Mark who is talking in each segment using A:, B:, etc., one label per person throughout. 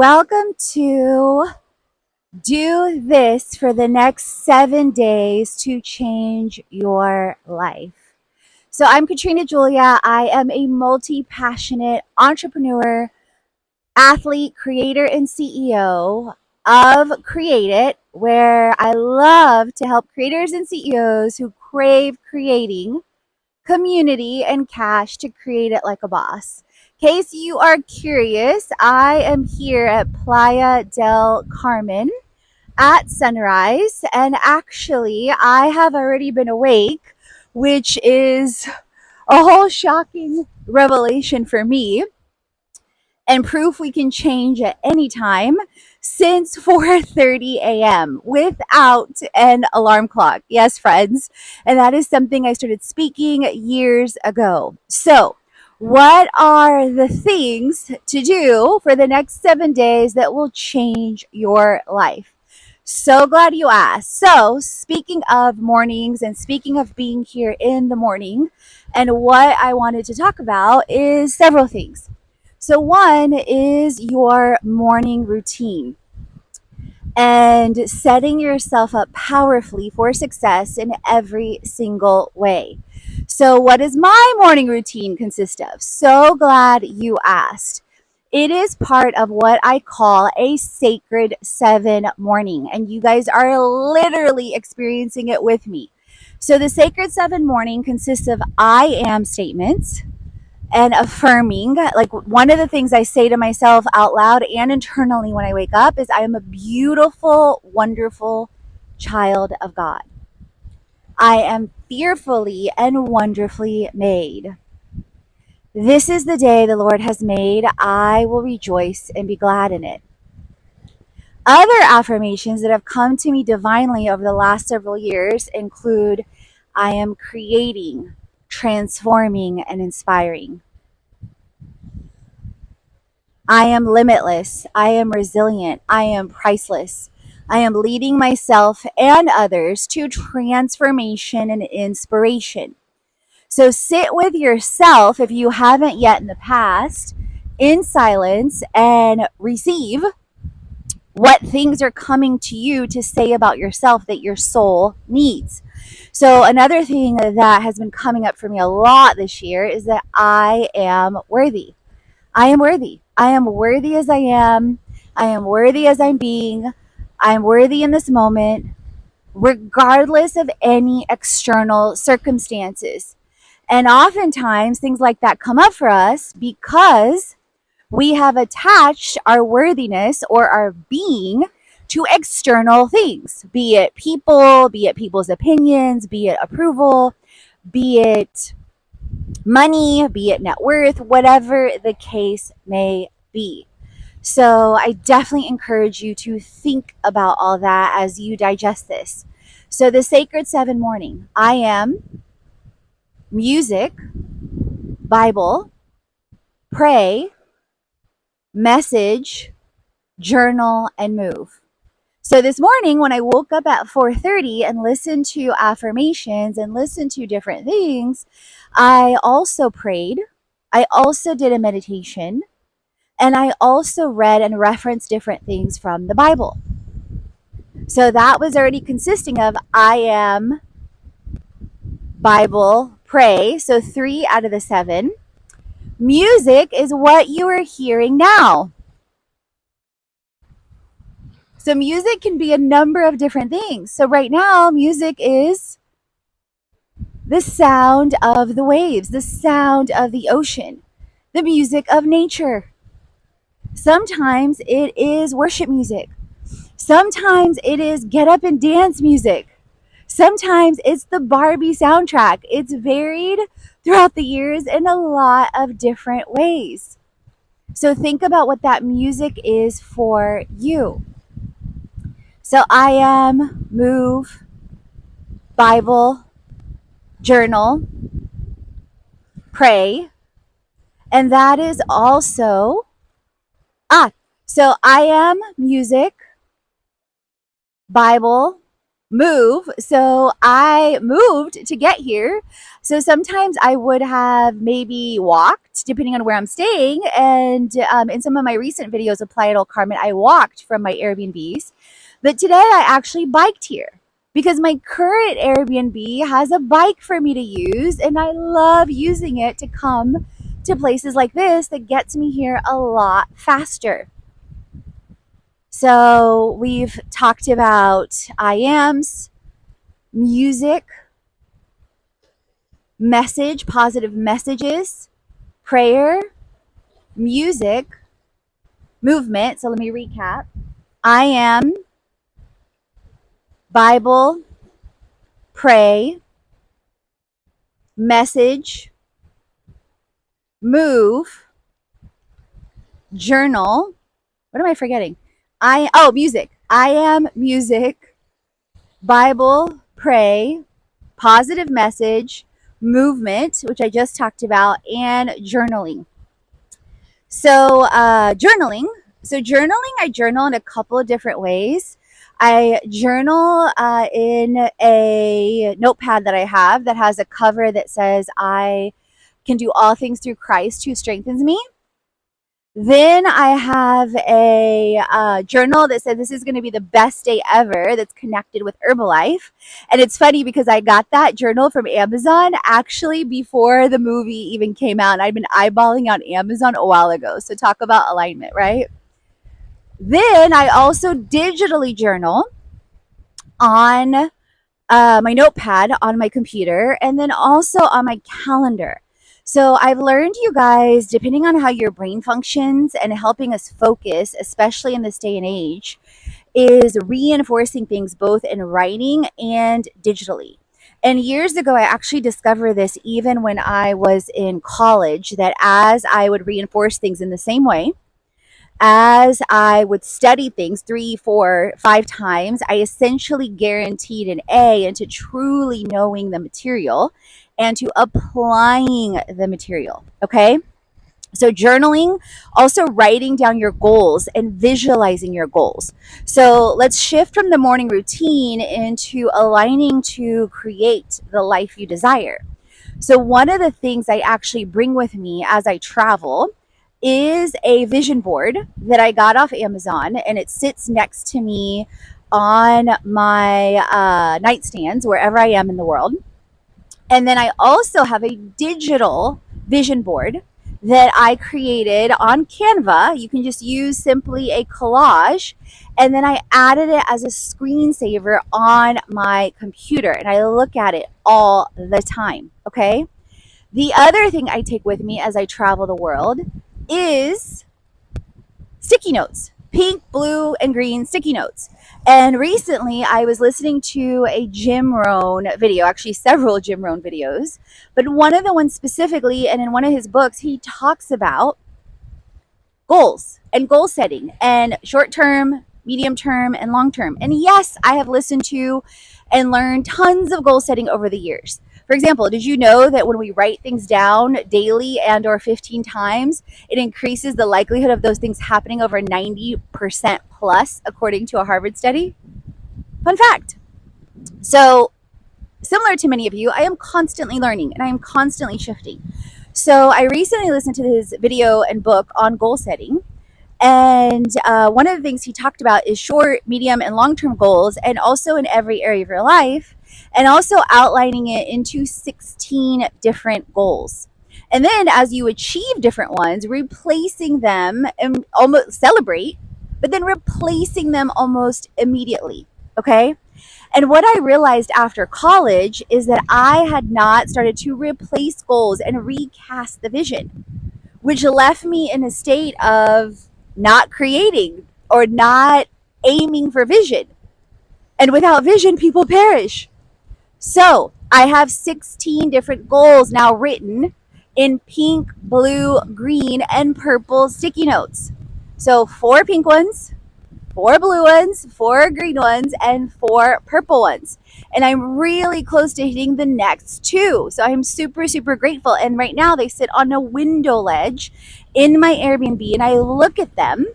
A: Welcome to do this for the next 7 days to change your life. So, I'm Katrina Julia. I am a multi passionate entrepreneur, athlete, creator, and CEO of Create It, where I love to help creators and CEOs who crave creating community and cash to create it like a boss. In case you are curious, I am here at Playa del Carmen at sunrise, and actually, I have already been awake, which is a whole shocking revelation for me and proof we can change at any time since 4:30 a.m. without an alarm clock. Yes, friends. And that is something I started speaking years ago. So, what are the things to do for the next 7 days that will change your life? So glad you asked. So, speaking of mornings and speaking of being here in the morning, and what I wanted to talk about is several things. So, one is your morning routine and setting yourself up powerfully for success in every single way. So, what does my morning routine consist of? So glad you asked. It is part of what I call a sacred 7 morning, and you guys are literally experiencing it with me. So, the sacred 7 morning consists of I am statements and affirming. Like, one of the things I say to myself out loud and internally when I wake up is I am a beautiful, wonderful child of God. I am fearfully and wonderfully made. This is the day the Lord has made. I will rejoice and be glad in it. Other affirmations that have come to me divinely over the last several years include I am creating, transforming, and inspiring. I am limitless. I am resilient. I am priceless. I am leading myself and others to transformation and inspiration. So sit with yourself if you haven't yet in the past in silence and receive what things are coming to you to say about yourself that your soul needs. So, another thing that has been coming up for me a lot this year is that I am worthy. I am worthy. I am worthy as I am. I am worthy as I'm being. I am worthy in this moment, regardless of any external circumstances. And oftentimes, things like that come up for us because we have attached our worthiness or our being to external things, be it people, be it people's opinions, be it approval, be it money, be it net worth, whatever the case may be. So I definitely encourage you to think about all that as you digest this. So the sacred 7 morning, I am music, Bible, pray, message, journal, and move. So this morning when I woke up at 4:30 and listened to affirmations and listened to different things, I also prayed. I also did a meditation, and I also read and referenced different things from the Bible. So that was already consisting of I am, Bible, pray. So 3 out of the 7. Music is what you are hearing now. So music can be a number of different things. So right now, music is the sound of the waves, the sound of the ocean, the music of nature. Sometimes it is worship music. Sometimes it is get up and dance music. Sometimes it's the Barbie soundtrack. It's varied throughout the years in a lot of different ways. So think about what that music is for you. So I am, move, Bible, journal, pray, and that is also so I am music, Bible, move. So I moved to get here. So sometimes I would have maybe walked, depending on where I'm staying. And in some of my recent videos of Playa del Carmen, I walked from my Airbnbs. But today I actually biked here because my current Airbnb has a bike for me to use. And I love using it to come to places like this that gets me here a lot faster. So we've talked about I ams, music, message, positive messages, prayer, music, movement. So let me recap. I am, Bible, pray, message, move, journal. What am I forgetting? Music. I am, music, Bible, pray, positive message, movement, which I just talked about, and journaling. So, journaling. So, journaling, I journal in a couple of different ways. I journal in a notepad that I have that has a cover that says, I can do all things through Christ who strengthens me. Then I have a journal that said this is going to be the best day ever that's connected with Herbalife. And it's funny because I got that journal from Amazon actually before the movie even came out. And I'd been eyeballing on Amazon a while ago. So talk about alignment, right? Then I also digitally journal on my notepad on my computer and then also on my calendar. So I've learned, you guys, depending on how your brain functions and helping us focus, especially in this day and age, is reinforcing things both in writing and digitally. And years ago, I actually discovered this even when I was in college, that as I would reinforce things in the same way, as I would study things 3, 4, 5 times, I essentially guaranteed an A into truly knowing the material and to applying the material. Okay. So, journaling, also writing down your goals and visualizing your goals. So, let's shift from the morning routine into aligning to create the life you desire. So, one of the things I actually bring with me as I travel is a vision board that I got off Amazon, and it sits next to me on my nightstands wherever I am in the world. And then I also have a digital vision board that I created on Canva. You can just use simply a collage. And then I added it as a screensaver on my computer. And I look at it all the time. Okay. The other thing I take with me as I travel the world is sticky notes, pink, blue, and green sticky notes. And recently I was listening to a Jim Rohn video, actually several Jim Rohn videos, but one of the ones specifically, and in one of his books, he talks about goals and goal setting and short term, medium term, and long term. And yes, I have listened to and learned tons of goal setting over the years. For example, did you know that when we write things down daily and or 15 times, it increases the likelihood of those things happening over 90% plus, according to a Harvard study? Fun fact. So, similar to many of you, I am constantly learning and I am constantly shifting. So, I recently listened to his video and book on goal setting. And one of the things he talked about is short, medium, and long-term goals, and also in every area of your life, and also outlining it into 16 different goals. And then as you achieve different ones, replacing them and almost celebrate, but then replacing them almost immediately. Okay. And what I realized after college is that I had not started to replace goals and recast the vision, which left me in a state of not creating or not aiming for vision. And without vision, people perish. So I have 16 different goals now written in pink, blue, green, and purple sticky notes. So 4 pink ones, 4 blue ones, 4 green ones, and 4 purple ones. And I'm really close to hitting the next 2. So I'm super, super grateful. And right now they sit on a window ledge in my Airbnb, and I look at them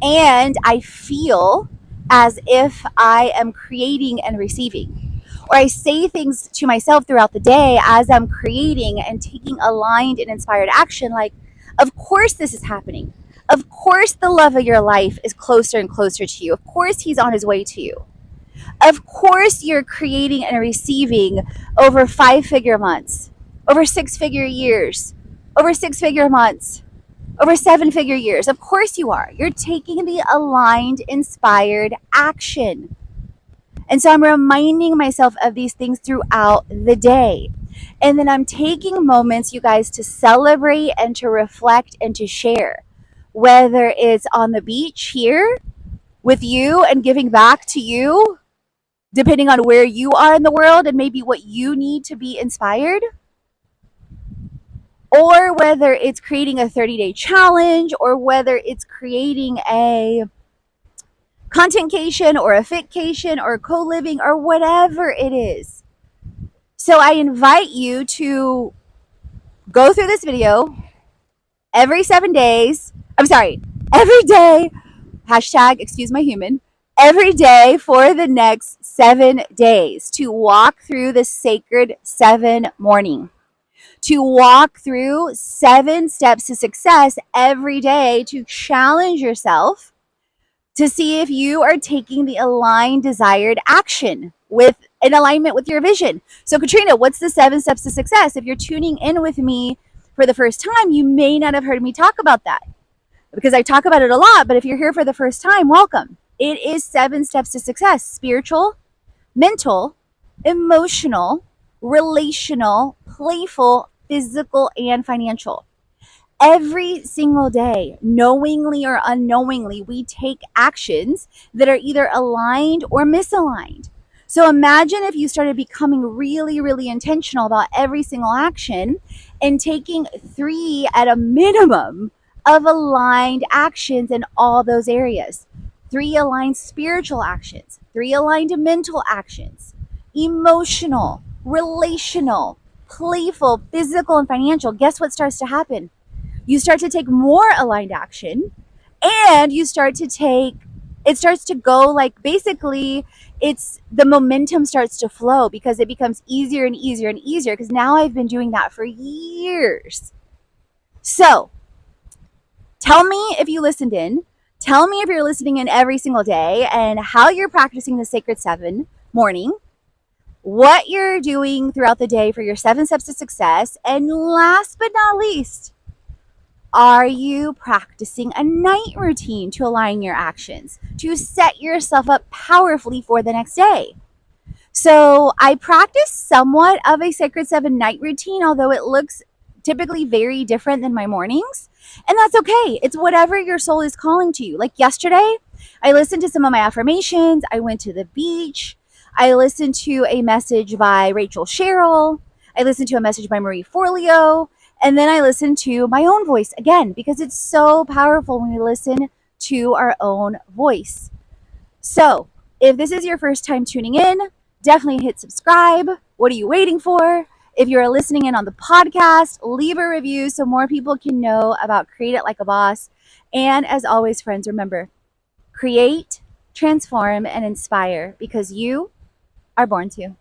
A: and I feel as if I am creating and receiving. Or I say things to myself throughout the day as I'm creating and taking aligned and inspired action, like, of course this is happening. Of course the love of your life is closer and closer to you. Of course he's on his way to you. Of course you're creating and receiving over 5-figure months, over 6-figure years, over 6-figure months, over 7-figure years. Of course you are. You're taking the aligned, inspired action. And so I'm reminding myself of these things throughout the day. And then I'm taking moments, you guys, to celebrate and to reflect and to share. Whether it's on the beach here with you and giving back to you, depending on where you are in the world and maybe what you need to be inspired, or whether it's creating a 30-day challenge, or whether it's creating a contentcation or a fitcation or co-living or whatever it is. So I invite you to go through this video every 7 days. I'm sorry, every day, hashtag excuse my human, every day for the next 7 days to walk through the sacred 7 morning. To walk through 7 steps to success every day, to challenge yourself to see if you are taking the aligned, desired action with in alignment with your vision. So, Katrina, what's the 7 steps to success? If you're tuning in with me for the first time, you may not have heard me talk about that because I talk about it a lot. But if you're here for the first time, welcome. It is 7 steps to success: spiritual, mental, emotional, relational, playful, physical, and financial. Every single day, knowingly or unknowingly, we take actions that are either aligned or misaligned. So imagine if you started becoming really, really intentional about every single action and taking 3 at a minimum of aligned actions in all those areas. 3 aligned spiritual actions, 3 aligned mental actions, emotional, relational, playful, physical, and financial. Guess what starts to happen? You start to take more aligned action, and it starts to go, like, basically it's the momentum starts to flow because it becomes easier and easier and easier because now I've been doing that for years. So tell me if you listened in. Tell me if you're listening in every single day and how you're practicing the sacred 7 morning, what you're doing throughout the day for your 7 steps to success, and last but not least, are you practicing a night routine to align your actions, to set yourself up powerfully for the next day? So I practice somewhat of a sacred 7 night routine, although it looks typically very different than my mornings. And that's okay. It's whatever your soul is calling to you. Like yesterday, I listened to some of my affirmations. I went to the beach. I listened to a message by Rachel Sherrill. I listened to a message by Marie Forleo. And then I listened to my own voice again, because it's so powerful when we listen to our own voice. So if this is your first time tuning in, definitely hit subscribe. What are you waiting for? If you're listening in on the podcast, leave a review so more people can know about Create It Like a Boss. And as always, friends, remember, create, transform, and inspire, because you are born to.